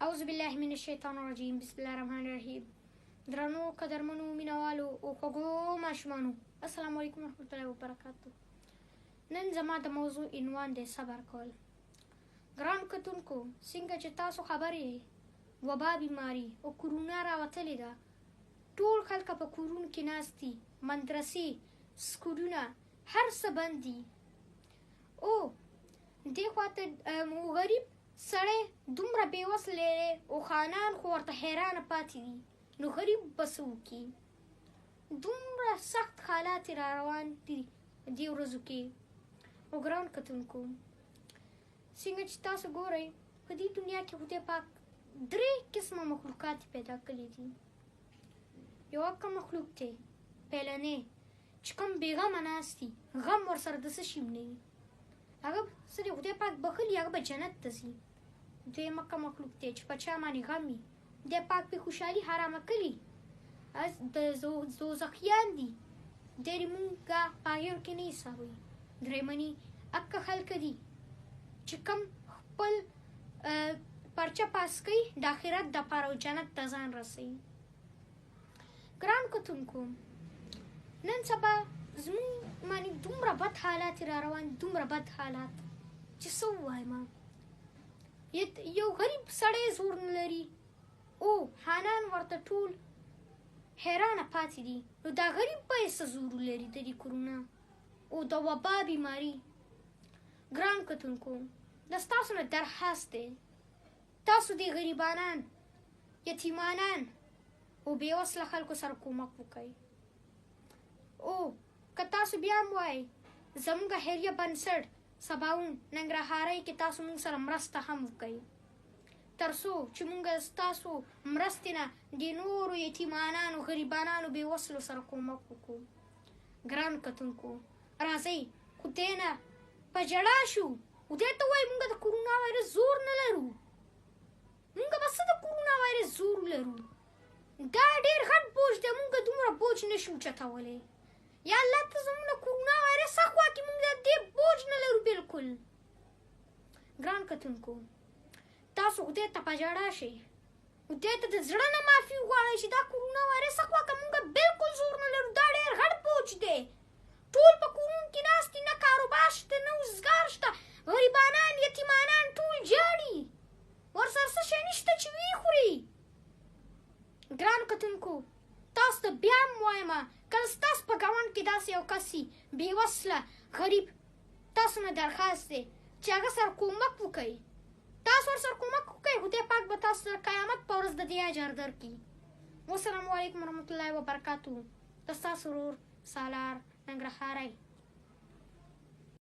اعوذ بالله من الشیطان الرجیم. بسم الله الرحمن الرحیم. درنو قدرمنو مینوالو او خوږو ماشومانو، السلام علیکم ورحمت الله وبرکاتو. نن زما د موضوع عنوان دی صبر کول. ګران کتونکو، څنګه چې تاسو خبرې وبا بیماری او کورونا راوتلې ده، ټول خلک په کورونو کې ناست دي، مدرسې، سکولونه، هر څه بند دي. او دې خواته غریب سړی دومره بېوسلی دی او خانان خو ورته حیرانه پاتې دي، نو غریب به څه وکړي؟ دومره سخت حالات را روان دي دې ورځو کې. او ګران کتونکو، څنګه چې تاسو ګورئ، په دې دنیا کې خدای پاک 3 قسمه مخلوقات پیدا کړي دي. یو هغه مخلوق دی پیلنی چې کوم بېغمه ناست دي، غم ورسره د څه شي نه وي، هغه څه دی خدای پاک بخلي، هغه به جنت ته ځي. دویم هغه مخلوق دی چې په چا باندې غم وي، خدای پاک پې خوشحالي حرامه کړي، د دوزخیان دي، ډېرې مونږ په هغو کې نه حسابوي. درېیمني هغه خلک دي چې کوم خپل پرچه پاس کوي د آخرت دپاره او جنت ته ځان رسوي. ګران کتونکو، نن سبا زمونږ باندې دومره بد حالات را روان، دومره بد حالات چې څه ووایم. یو غریب سړی زور نه لري او خانان ورته ټول حیرانه پاتې دي، نو دا غریب به یې څه زور لري د دې کرونا او د وبا بیماري. ګران کتونکو، دا ستاسو نه درخواست دی، تاسو دې غریبانان، یتیمانان او بېوسله خلکو سره کومک وکړئ. او که تاسو بیا هم وایئ زموږ خیریه بنسټ سباوون ننګرهارۍ کې تاسو موږ سره مرسته هم وکړئ، تر څو چې موږ ستاسو مرستې نه د نورو یتیمانانو، غریبانانو، بېوسلو سره کومک وکړو. ګران کتونکو، راځئ خدای نه په ژړا شو، خدای ته وایئ موږ د کرونا وایرس زور نه لرو، موږ به څه د کرونا وایرس زور لرو، دا ډېر غټ بوج دی، موږ دومره بوج نه شو چتولی. یا الله ته زموږ نه کرونا وایرس اخوا کړي، موږ د دې بوج نه لرو بلکل. ګران کتونکو، تاسو خدای ته په ژړا شئ، خدای ته د زړه نه معافي وغواړئ چې دا کرونا وایرس اخوا کړه، موږ بلکل زور نه لرو، دا ډېر غټ بوج دی، ټول په کورونو کې ناست دي، نه کاروبار شته، نه روزګار شته، غریبانان، یتیمانان ټول ژاړي، ورسره څه شی نشته چې ویې خوري. ګران کتونکو، تاسو ته بیا هم وایم، کله ستاسو په ګاونډ کې داسې یو کس وي بېوسله غریب، تاسو نه درخواست دی چې هغه سره کومک وکړئ، تاسو ورسره کومک وکړئ، خدای پاک به تاسو سره قیامت په ورځ د دې اجر درکړي. والسلام علیکم ورحمت الله وبرکاتو. د ستاسو ورور سالار ننګرهاری.